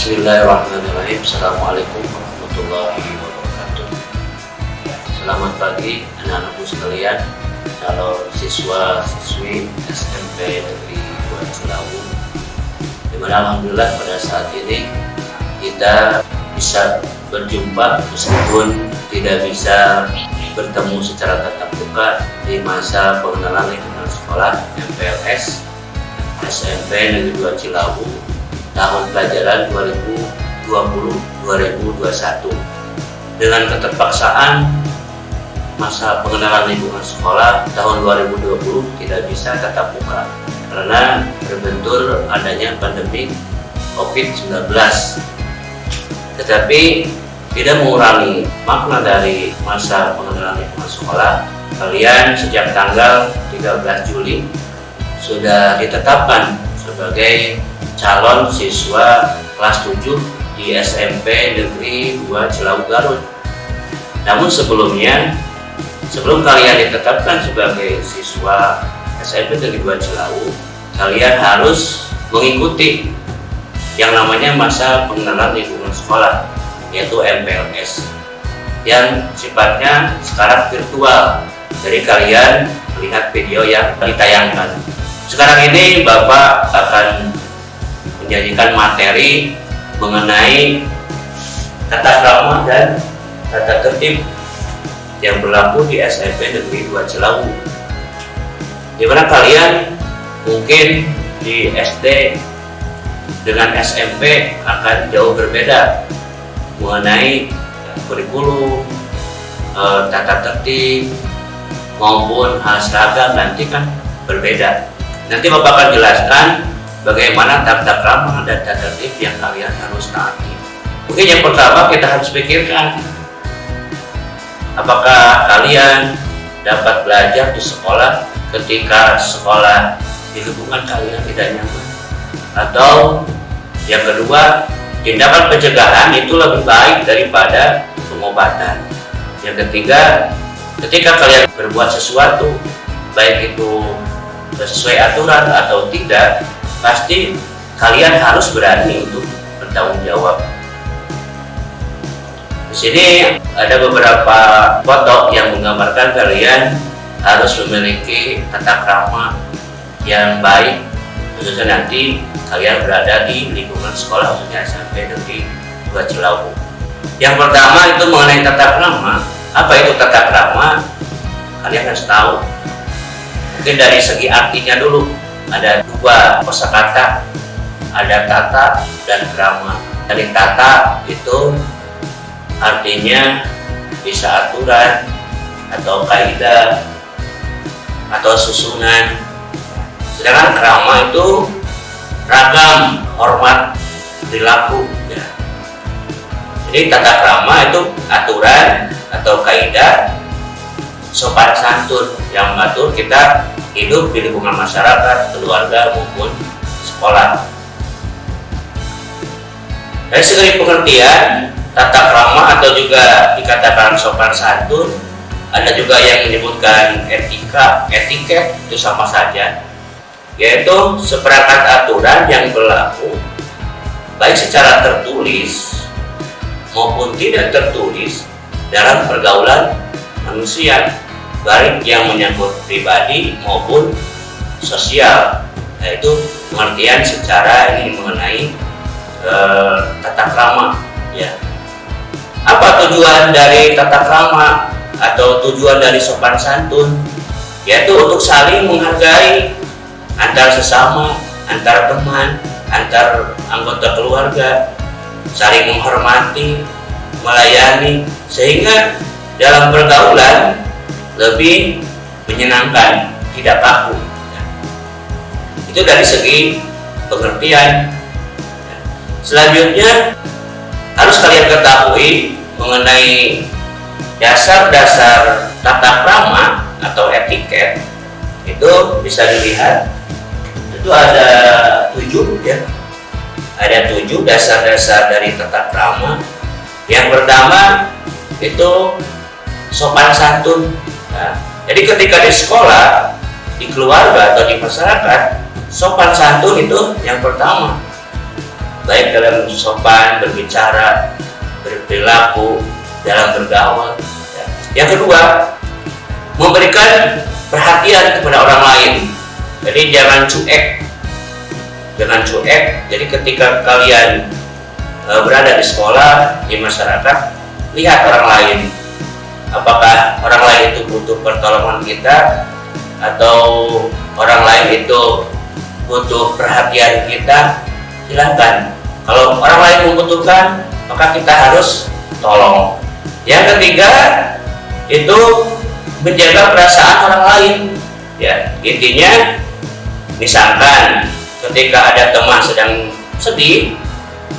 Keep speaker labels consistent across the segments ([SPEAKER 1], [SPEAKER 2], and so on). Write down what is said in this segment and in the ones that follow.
[SPEAKER 1] Bismillahirrahmanirrahim. Assalamualaikum warahmatullahi wabarakatuh. Selamat pagi anak-anakku sekalian, calon siswa-siswi SMP Negeri 2 Cilawu. Dimana alhamdulillah pada saat ini kita bisa berjumpa meskipun tidak bisa bertemu secara tatap muka di masa pengenalan lingkungan sekolah MPLS SMP Negeri 2 Cilawu tahun pelajaran 2020-2021. Dengan keterpaksaan masa pengenalan lingkungan sekolah tahun 2020 tidak bisa tatap muka karena terbentur adanya pandemi COVID-19. Tetapi tidak mengurangi makna dari masa pengenalan lingkungan sekolah. Kalian sejak tanggal 13 Juli sudah ditetapkan sebagai calon siswa kelas 7 di SMP Negeri 2 Cilawu Garut. Namun sebelum kalian ditetapkan sebagai siswa SMP Negeri 2 Cilawu, kalian harus mengikuti yang namanya masa pengenalan lingkungan sekolah, yaitu MPLS, yang sifatnya sekarang virtual. Jadi kalian melihat video yang ditayangkan. Sekarang ini Bapak akan menyajikan materi mengenai tata krama dan tata tertib yang berlaku di SMP Negeri 2 Cilawu. Di mana kalian mungkin di SD dengan SMP akan jauh berbeda mengenai kurikulum, tata tertib maupun seragam nanti kan berbeda. Nanti Bapak akan jelaskan bagaimana tata krama dan tata tertib yang kalian harus taati. Mungkin yang pertama kita harus pikirkan, apakah kalian dapat belajar di sekolah ketika sekolah di lingkungan kalian tidak nyaman? Atau yang kedua, tindakan pencegahan itu lebih baik daripada pengobatan. Yang ketiga, ketika kalian berbuat sesuatu, baik itu sesuai aturan atau tidak, pasti kalian harus berani untuk bertanggung jawab. Di sini ada beberapa foto yang menggambarkan kalian harus memiliki tata krama yang baik, khususnya nanti kalian berada di lingkungan sekolah khususnya SMP Negeri 2 Cilawu. Yang pertama itu mengenai tata krama. Apa itu tata krama? Kalian harus tahu. Mungkin dari segi artinya dulu. Ada dua kosakata, ada tata dan krama. Dari tata itu artinya bisa aturan atau kaidah atau susunan. Sedangkan krama itu ragam, hormat, perilaku. Ya. Jadi tata krama itu aturan atau kaidah, sopan santun yang mengatur kita hidup di lingkungan masyarakat, keluarga maupun sekolah. Dari segi pengertian, tata krama atau juga dikatakan sopan santun, ada juga yang menyebutkan etika, etiket, itu sama saja, yaitu seperangkat aturan yang berlaku baik secara tertulis maupun tidak tertulis dalam pergaulan manusia, baik yang menyangkut pribadi maupun sosial. Yaitu pengertian secara ini mengenai tata krama. Ya. Apa tujuan dari tata krama atau tujuan dari sopan santun? Yaitu untuk saling menghargai antar sesama, antar teman, antar anggota keluarga, saling menghormati, melayani, sehingga dalam pergaulan lebih menyenangkan, tidak kaku. Itu dari segi pengertian. Selanjutnya harus kalian ketahui mengenai dasar-dasar tata krama atau etiket. Itu bisa dilihat. Itu ada 7 ya. Ada 7 dasar-dasar dari tata krama. Yang pertama itu sopan santun. Nah, jadi ketika di sekolah, di keluarga atau di masyarakat, sopan santun itu yang pertama. baik dalam sopan berbicara, berperilaku, dalam bergaul. Yang kedua, memberikan perhatian kepada orang lain. Jadi jangan cuek. Jadi ketika kalian berada di sekolah, di masyarakat, lihat orang lain. Apakah orang lain itu butuh pertolongan kita, atau orang lain itu butuh perhatian kita? Silakan. Kalau orang lain membutuhkan, maka kita harus tolong. Yang ketiga, itu menjaga perasaan orang lain. Ya, intinya, misalkan ketika ada teman sedang sedih,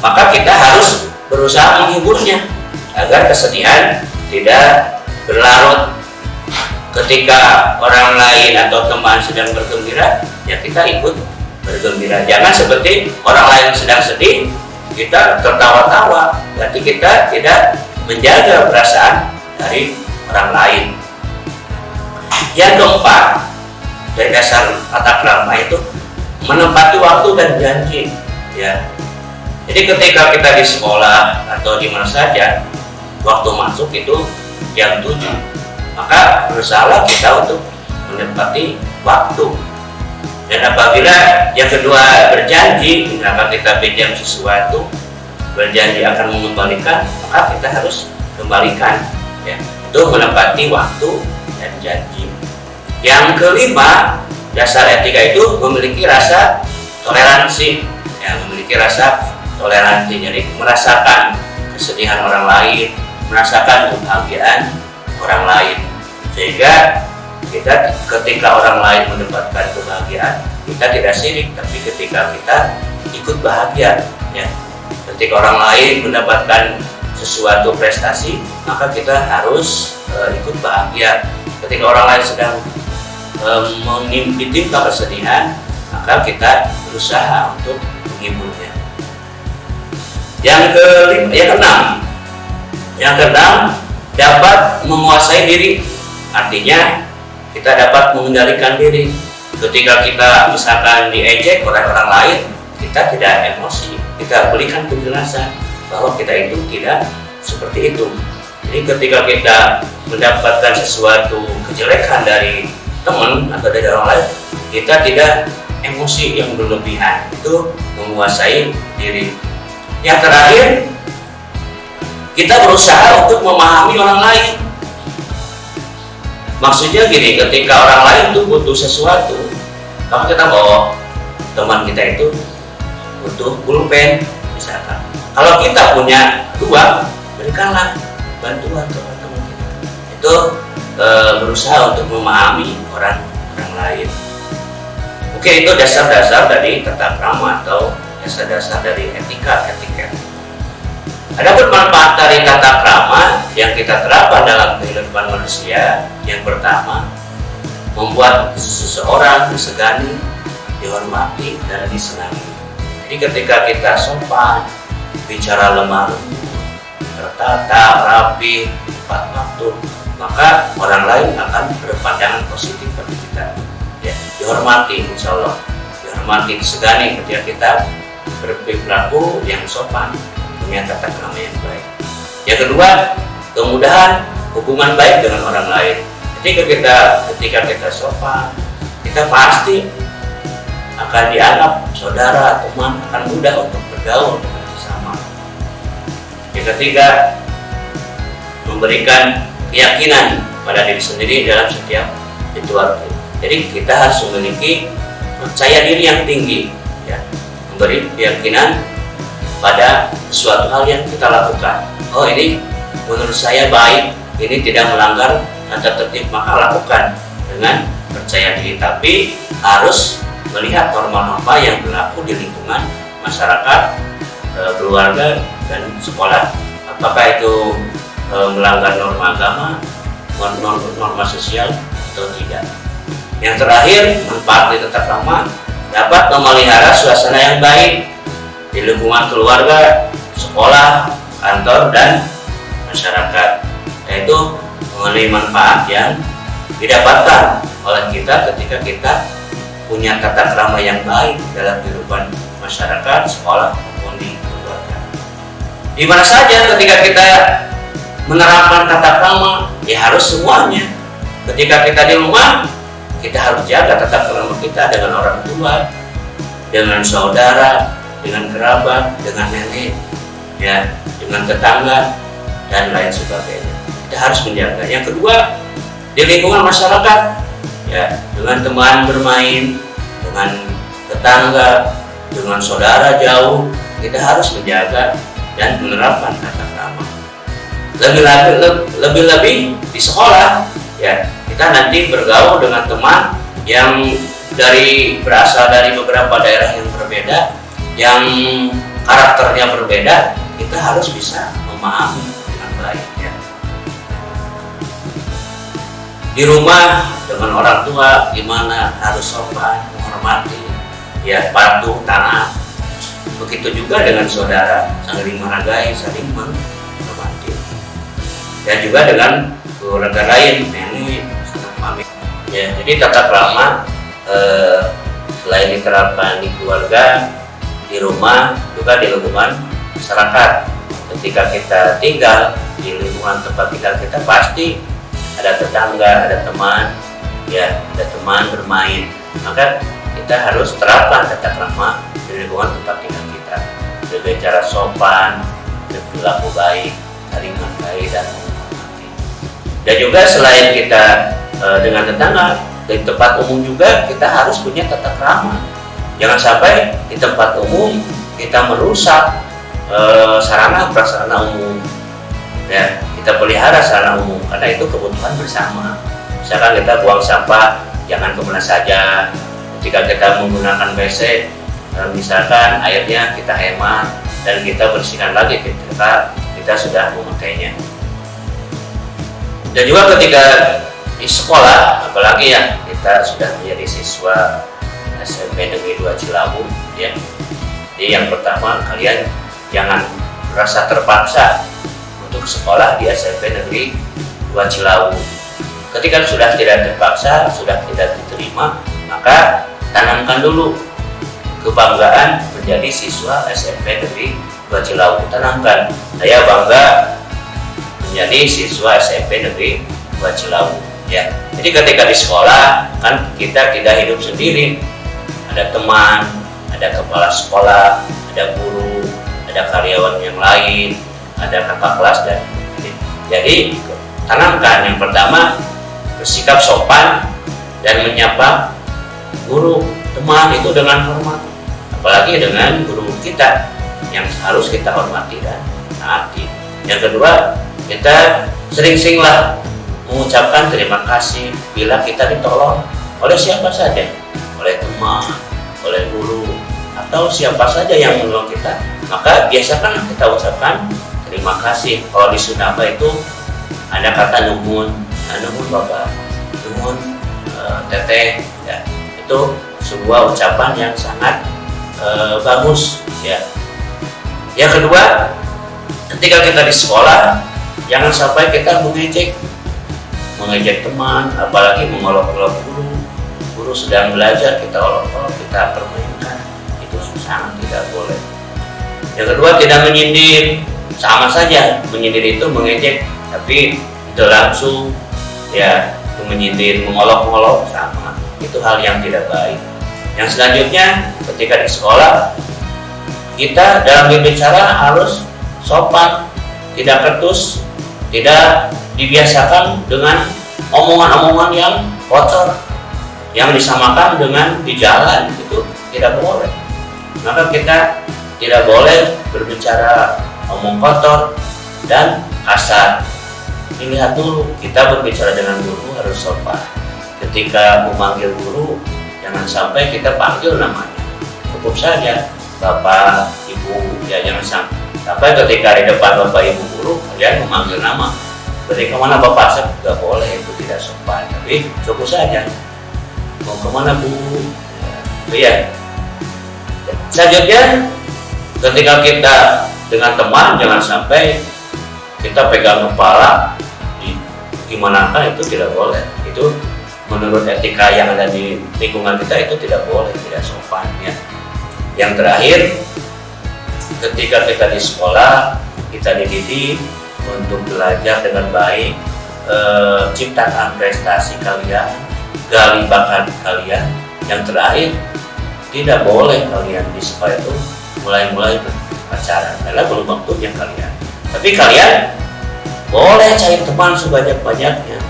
[SPEAKER 1] maka kita harus berusaha menghiburnya agar kesedihan tidak berlarut. Ketika orang lain atau teman sedang bergembira, ya kita ikut bergembira. Jangan seperti orang lain sedang sedih, kita tertawa-tawa. Berarti kita tidak menjaga perasaan dari orang lain. Yang keempat, dari dasar tata krama itu menempati waktu dan janji. Ya. Jadi ketika kita di sekolah atau di mana saja, waktu masuk itu jam 7, maka berusaha kita untuk menempati waktu. Dan apabila yang kedua berjanji, misalkan kita pinjam sesuatu, berjanji akan mengembalikan, maka kita harus kembalikan. Ya. Itu menempati waktu dan janji. Yang kelima, dasar etika itu memiliki rasa toleransi. Ya, memiliki rasa toleransi, jadi merasakan kesedihan orang lain, merasakan kebahagiaan orang lain, sehingga kita ketika orang lain mendapatkan kebahagiaan, kita tidak sirik, tapi ketika kita ikut bahagia. Ya. Ketika orang lain mendapatkan sesuatu prestasi, maka kita harus ikut bahagia. Ketika orang lain sedang menimpa kesedihan, maka kita berusaha untuk menghiburnya. Yang keenam, dapat menguasai diri. Artinya kita dapat mengendalikan diri. Ketika kita misalkan diejek oleh orang lain, kita tidak emosi, kita berikan penjelasan bahwa kita itu tidak seperti itu. Jadi ketika kita mendapatkan sesuatu kejelekan dari teman atau dari orang lain, kita tidak emosi yang berlebihan. Itu menguasai diri. Yang terakhir, kita berusaha untuk memahami orang lain. Maksudnya gini, ketika orang lain itu butuh sesuatu, maka kita bawa teman kita itu butuh pulpen misalkan. Kalau kita punya uang, berikanlah bantuan kepada teman kita. Itu berusaha untuk memahami orang lain. Oke, itu dasar-dasar dari tata krama atau dasar-dasar dari etiket. Adapun manfaat dari tata krama yang kita terapkan dalam kehidupan manusia, yang pertama, membuat seseorang disegani, dihormati, dan disenangi. Jadi ketika kita sopan, bicara lemah lembut, tertata, rapi, tepat waktu, maka orang lain akan berpandangan positif bagi kita. Ya, dihormati, insya Allah, dihormati, disegani ketika kita berperilaku yang sopan, punya tata krama yang baik. Yang kedua, kemudahan hubungan baik dengan orang lain. Ketika kita sopan, kita pasti akan dianggap saudara, teman, akan mudah untuk bergaul bersama. Yang ketiga, memberikan keyakinan pada diri sendiri dalam setiap situasi. Jadi kita harus memiliki percaya diri yang tinggi, ya, memberi keyakinan pada suatu hal yang kita lakukan. Oh, ini menurut saya baik, ini tidak melanggar tata tertib, maka lakukan dengan percaya diri. Tapi harus melihat norma-norma yang berlaku di lingkungan masyarakat, keluarga, dan sekolah. Apakah itu melanggar norma agama, norma sosial, atau tidak. Yang terakhir, manfaat dari tata krama dapat memelihara suasana yang baik di lingkungan keluarga, sekolah, kantor, dan masyarakat. Yaitu mengenai manfaat yang didapatkan oleh kita ketika kita punya tata krama yang baik dalam kehidupan masyarakat, sekolah, maupun di Di mana saja ketika kita menerapkan tata krama, ya harus semuanya. Ketika kita di rumah, kita harus jaga tata krama kita dengan orang tua, dengan saudara, dengan kerabat, dengan nenek, ya, dengan tetangga dan lain sebagainya. Kita harus menjaga. Yang kedua, di lingkungan masyarakat, ya, dengan teman bermain, dengan tetangga, dengan saudara jauh, kita harus menjaga dan menerapkan tata krama. Lebih-lebih di sekolah, ya, kita nanti bergaul dengan teman yang berasal dari beberapa daerah yang berbeda, yang karakternya berbeda, kita harus bisa memahami dengan baik, ya. Di rumah dengan orang tua gimana, harus sopan, menghormati, ya, patuh, taat. Begitu juga dengan saudara, saling menghargai, saling menghormati. Dan juga dengan keluarga lain, nenek, mami. Ya, jadi tata krama selain diterapkan di keluarga, di rumah, juga di lingkungan masyarakat. Ketika kita tinggal di lingkungan tempat tinggal kita, pasti ada tetangga, ada teman, ya, ada teman bermain. Maka kita harus terapkan tata krama di lingkungan tempat tinggal kita dengan cara sopan, berlaku baik, saling menghargai dan menghormati. Dan juga selain kita dengan tetangga, di tempat umum juga kita harus punya tata krama. Jangan sampai di tempat umum kita merusak sarana prasarana umum, ya, kita pelihara sarana umum karena itu kebutuhan bersama. Misalkan kita buang sampah jangan kemana saja. Ketika kita menggunakan WC, misalkan airnya kita hemat dan kita bersihkan lagi ketika kita sudah memakainya. Dan juga ketika di sekolah, apalagi ya kita sudah menjadi siswa SMP Negeri 2 Cilawu, ya. Jadi yang pertama, kalian jangan merasa terpaksa untuk sekolah di SMP Negeri 2 Cilawu. Ketika sudah tidak terpaksa, sudah tidak diterima, maka tanamkan dulu kebanggaan menjadi siswa SMP Negeri 2 Cilawu. Tanamkan, saya bangga menjadi siswa SMP Negeri 2 Cilawu, ya. Jadi ketika di sekolah kan kita tidak hidup sendiri, ada teman, ada kepala sekolah, ada guru, ada karyawan yang lain, ada kakak kelas, dan jadi tanamkan yang pertama bersikap sopan dan menyapa guru, teman itu dengan hormat, apalagi dengan guru kita yang harus kita hormati dan taati. Yang kedua, kita sering-seringlah mengucapkan terima kasih bila kita ditolong oleh siapa saja, oleh teman, oleh guru, atau siapa saja yang menolong kita, maka biasakan kita ucapkan terima kasih. Kalau di Sunda itu ada kata nuhun, nuhun bapak, nuhun teteh, ya. Itu sebuah ucapan yang sangat bagus, ya. Yang kedua, ketika kita di sekolah, jangan sampai kita mengejek teman, apalagi mengolok-olok guru. Guru sedang belajar, kita olok-olok, kita permainkan, itu sangat tidak boleh. Yang kedua, tidak menyindir. Sama saja, menyindir itu mengejek, tapi itu langsung, ya, itu menyindir, mengolok-olok, sama. Itu hal yang tidak baik. Yang selanjutnya, ketika di sekolah, kita dalam berbicara harus sopan, tidak ketus, tidak dibiasakan dengan omongan-omongan yang kotor, yang disamakan dengan di jalan, itu tidak boleh. Maka kita tidak boleh berbicara omong kotor dan kasar. Dilihat dulu, kita berbicara dengan guru harus sopan. Ketika memanggil guru, jangan sampai kita panggil namanya, cukup saja bapak, ibu, ya, jangan sampai ketika di depan bapak ibu guru kalian memanggil nama. Ketika mana bapak saya tidak boleh, itu tidak sopan. Tapi cukup saja, mau kemana bu? Ya. Selanjutnya, ketika kita dengan teman, jangan sampai kita pegang kepala, gimana kan, itu tidak boleh. Itu menurut etika yang ada di lingkungan kita itu tidak boleh, tidak sopan, ya. Yang terakhir, ketika kita di sekolah kita dididik untuk belajar dengan baik, ciptakan prestasi kalian, gali bakat kalian. Yang terakhir, tidak boleh kalian di sekolah itu mulai pacaran karena belum waktunya kalian. Tapi kalian boleh cari teman sebanyak-banyaknya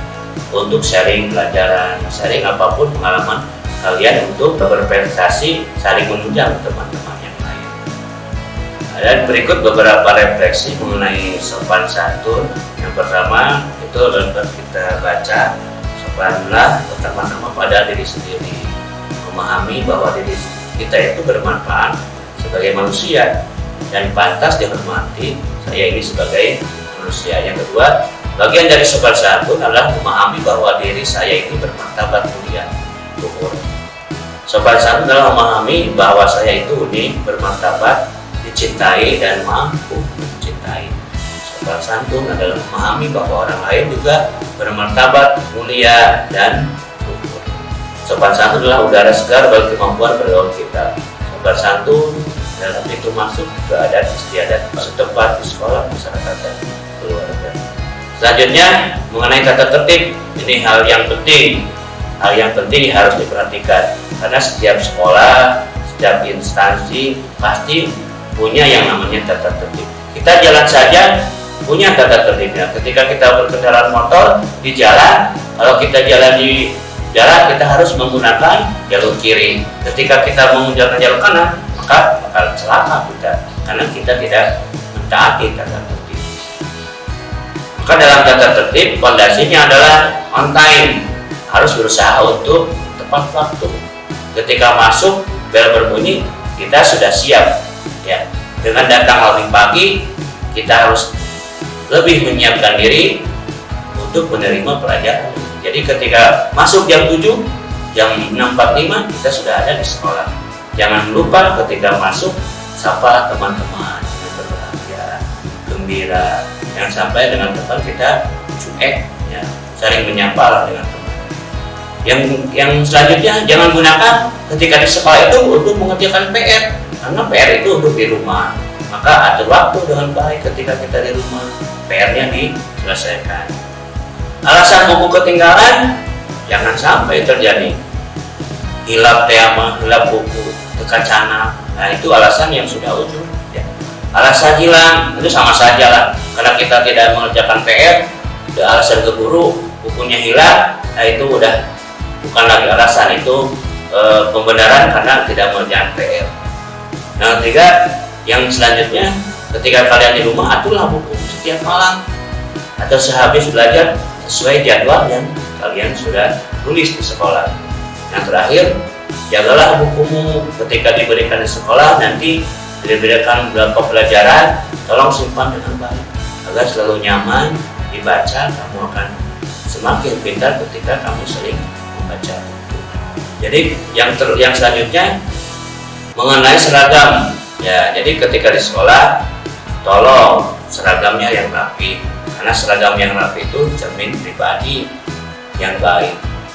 [SPEAKER 1] untuk sharing pelajaran, sharing apapun pengalaman kalian untuk berprestasi, saling menunjang teman-teman yang lain. Dan berikut beberapa refleksi mengenai sopan santun. Yang pertama itu dapat kita baca, sopanlah pertama-tama pada diri sendiri, memahami bahwa diri kita itu bermanfaat sebagai manusia dan pantas dihormati. Saya ini sebagai manusia. Yang kedua, bagian dari sopan santun adalah memahami bahwa diri saya ini bermartabat mulia, luhur. Sopan santun adalah memahami bahwa saya itu unik, bermartabat, dicintai dan mampu mencintai. Sopan santun adalah memahami bahwa orang lain juga bermartabat, mulia dan luhur. Sopan santun adalah udara segar bagi kemampuan bergaul kita. Sopan santun dalam itu masuk ke adat istiadat setempat, di sekolah, masyarakat dan keluarga. Selanjutnya mengenai tata tertib, ini hal yang penting harus diperhatikan karena setiap sekolah, setiap instansi pasti punya yang namanya tata tertib. Kita jalan saja punya tata tertibnya. Ketika kita berkendaraan motor di jalan, kalau kita jalan di jalan kita harus menggunakan jalur kiri. Ketika kita menggunakan jalur kanan, maka bakal celaka kita karena kita tidak mentaati tata tertib. Maka dalam tata tertib fondasinya adalah on time, harus berusaha untuk tepat waktu. Ketika masuk bel berbunyi kita sudah siap ya. Dengan datang lebih pagi kita harus lebih menyiapkan diri untuk menerima pelajaran. Jadi ketika masuk jam 7, jam 6.45 kita sudah ada di sekolah. Jangan lupa ketika masuk sapa teman-teman dengan berbahagia, gembira. Jangan sampai dengan teman kita cuek ya, saling menyapa lah dengan teman. Yang selanjutnya jangan gunakan ketika di sekolah itu untuk mengerjakan PR, karena PR itu untuk di rumah. Maka atur waktu dengan baik ketika kita di rumah, PR-nya diselesaikan. Alasan buku ketinggalan jangan sampai terjadi. Hilap tema, hilap buku, tekan cana. Nah itu alasan yang sudah ujung. Ya. Alasan hilang itu sama saja lah. Karena kita tidak mengerjakan PR, udah alasan ke guru, bukunya hilang. Nah itu udah bukan lagi alasan, itu pembenaran karena tidak mengerjakan PR. Nah ketiga, yang selanjutnya ketika kalian di rumah aturlah buku setiap malam atau sehabis belajar sesuai jadwal yang kalian sudah tulis di sekolah. Yang terakhir, jagalah bukumu ketika diberikan di sekolah, nanti diberikan beberapa pelajaran, tolong simpan dengan baik agar selalu nyaman dibaca. Kamu akan semakin pintar ketika kamu sering membaca buku. Jadi yang selanjutnya mengenai seragam ya. Jadi ketika di sekolah tolong seragamnya yang rapi, karena seragam yang rapi itu cermin pribadi yang baik.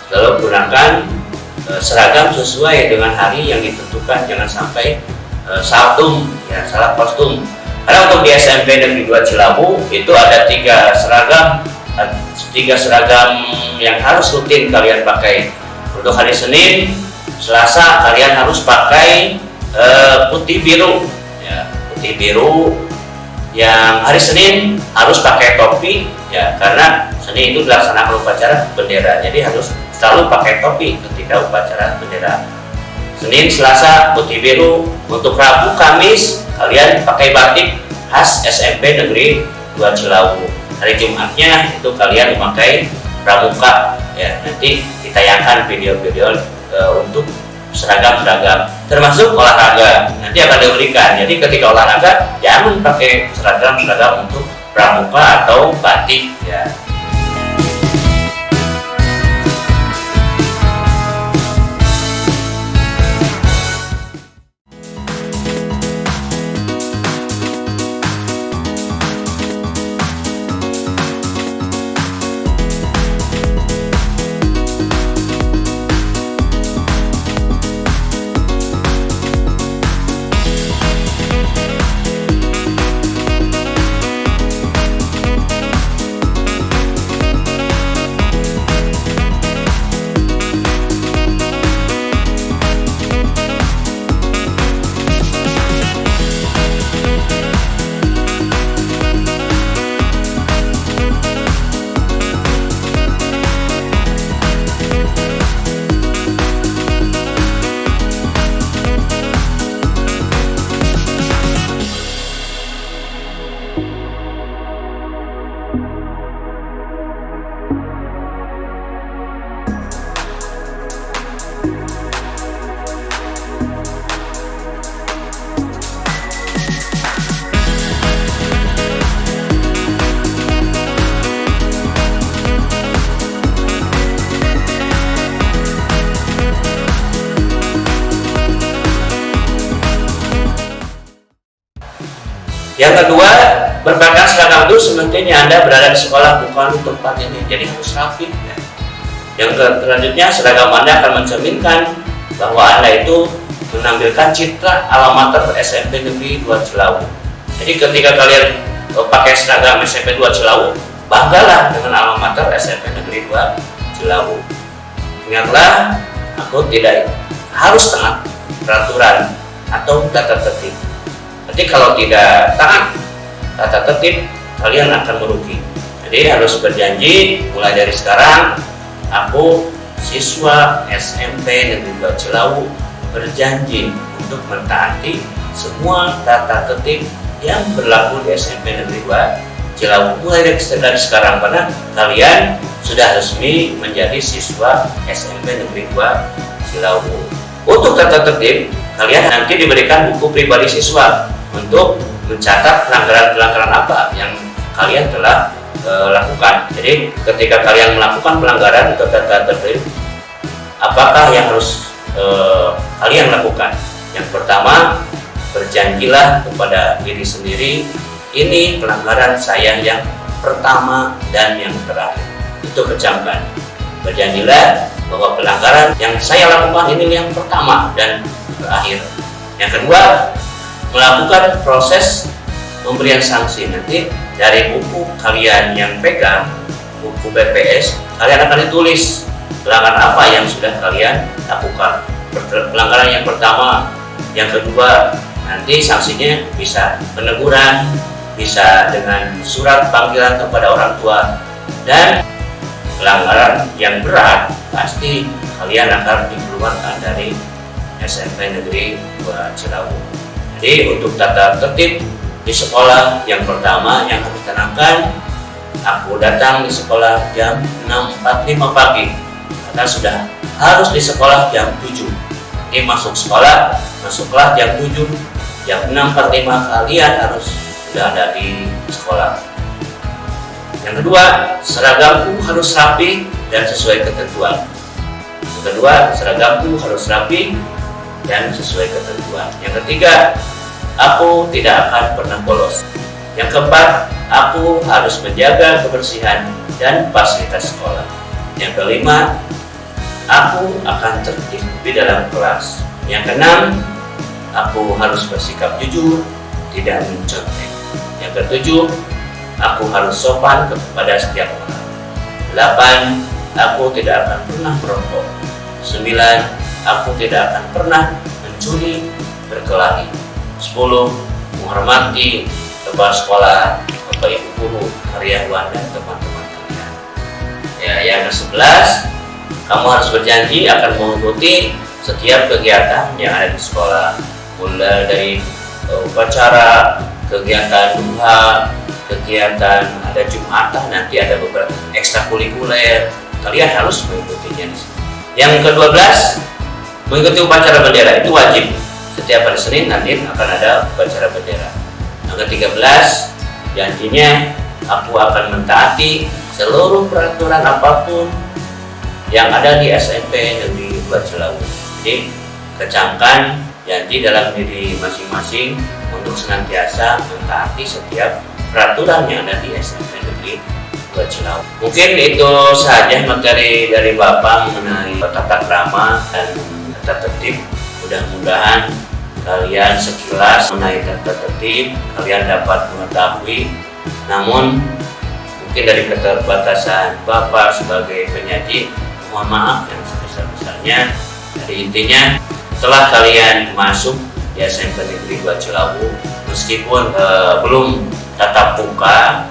[SPEAKER 1] Lalu gunakan seragam sesuai dengan hari yang ditentukan, jangan sampai saltum ya, salah kostum. Karena untuk di SMP Negeri 2 Cilawu itu ada tiga seragam yang harus rutin kalian pakai. Untuk hari Senin, Selasa kalian harus pakai putih biru ya, putih biru. Yang hari Senin harus pakai topi ya, karena Senin itu dilaksanakan upacara bendera, jadi harus selalu pakai topi ketika upacara bendera. Senin, Selasa putih biru. Untuk Rabu, Kamis kalian pakai batik khas SMP Negeri 2 Cilawu. Hari Jumatnya itu kalian memakai pramuka ya. Nanti ditayangkan video-video untuk seragam-seragam termasuk olahraga nanti akan diberikan. Jadi ketika olahraga jangan pakai seragam untuk pramuka atau batik ya. Yang kedua, berpakaian seragam itu semestinya Anda berada di sekolah bukan di tempat ini, jadi harus rapi. Ya. Yang selanjutnya, seragam Anda akan mencerminkan bahwa Anda itu menampilkan citra alamater SMP Negeri 2 Cilawu. Jadi ketika kalian pakai seragam SMP 2 Cilawu, banggalah dengan alamater SMP Negeri 2 Cilawu. Ingatlah, aku tidak harus taat peraturan atau tata tertib. Jadi kalau tidak taat tata tertib, kalian akan merugi. Jadi harus berjanji mulai dari sekarang, aku siswa SMP Negeri 2 Cilawu berjanji untuk mentaati semua tata tertib yang berlaku di SMP Negeri 2 Cilawu mulai dari sekarang, karena kalian sudah resmi menjadi siswa SMP Negeri 2 Cilawu. Untuk tata tertib, kalian nanti diberikan buku pribadi siswa untuk mencatat pelanggaran-pelanggaran apa yang kalian telah lakukan. Jadi ketika kalian melakukan pelanggaran atau tata tertib, apakah yang harus kalian lakukan? Yang pertama, berjanjilah kepada diri sendiri, ini pelanggaran saya yang pertama dan yang terakhir. Itu kecamkan. Berjanjilah bahwa pelanggaran yang saya lakukan ini yang pertama dan terakhir. Yang kedua, melakukan proses pemberian sanksi. Nanti dari buku kalian yang pegang, buku BPS, kalian akan ditulis pelanggaran apa yang sudah kalian lakukan. Pelanggaran yang pertama, yang kedua, nanti sanksinya bisa peneguran, bisa dengan surat panggilan kepada orang tua, dan pelanggaran yang berat pasti kalian akan dikeluarkan dari SMP Negeri 2 Cilawu. Jadi untuk tata tertib di sekolah, yang pertama yang harus ditanamkan, aku datang di sekolah jam 6.45 pagi karena sudah harus di sekolah jam 7. Ini masuklah jam 7, jam 6.45 kalian harus sudah ada di sekolah. Yang kedua, seragamku harus rapi dan sesuai ketentuan. Yang kedua, seragamku harus rapi dan sesuai ketentuan. Yang ketiga, aku tidak akan pernah bolos. Yang keempat, aku harus menjaga kebersihan dan fasilitas sekolah. Yang kelima, aku akan tertib di dalam kelas. Yang keenam, aku harus bersikap jujur, tidak mencontek. Yang ketujuh, aku harus sopan kepada setiap orang. 8, aku tidak akan pernah merokok. 9, aku tidak akan pernah mencuri, berkelahi. 10, menghormati kepala sekolah, bapak ibu guru, karyawan, dan teman-teman kalian. Ya, yang ke-11, kamu harus berjanji akan mengikuti setiap kegiatan yang ada di sekolah, mulai dari upacara, kegiatan duha, kegiatan ada Jumatan, nanti ada beberapa ekstrakurikuler, kalian harus mengikutinya. Yang ke-12, mengikuti upacara bendera, itu wajib. Setiap hari Senin nanti akan ada upacara bendera. Yang ke-13, janjinya aku akan mentaati seluruh peraturan apapun yang ada di SMP Negeri 2 Cilawu. Jadi kecamkan janji dalam diri masing-masing untuk senantiasa mentaati setiap peraturan yang ada di SMP Negeri 2 Cilawu. Mungkin itu saja materi dari Bapak mengenai tata krama dan tata tertib. Mudah-mudahan kalian sekilas mengenai tata tertib kalian dapat mengetahui. Namun mungkin dari keterbatasan Bapak sebagai penyaji, mohon maaf yang sebesar-besarnya. Jadi intinya, setelah kalian masuk di SMP Negeri 2 Cilawu, meskipun belum tatap muka,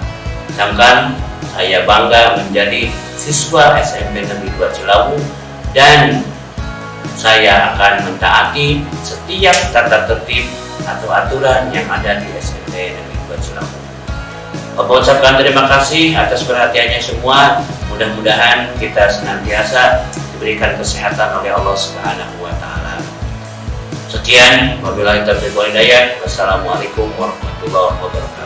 [SPEAKER 1] misalkan saya bangga menjadi siswa SMP Negeri 2 Cilawu dan saya akan mentaati setiap tata tertib atau aturan yang ada di SMP Negeri 2 Cilawu. Bapak ucapkan terima kasih atas perhatiannya semua. Mudah-mudahan kita senantiasa diberikan kesehatan oleh Allah Subhanahu wa Ta'ala. Sekian, wabillahi taufiq wal hidayah. Wassalamualaikum warahmatullahi wabarakatuh.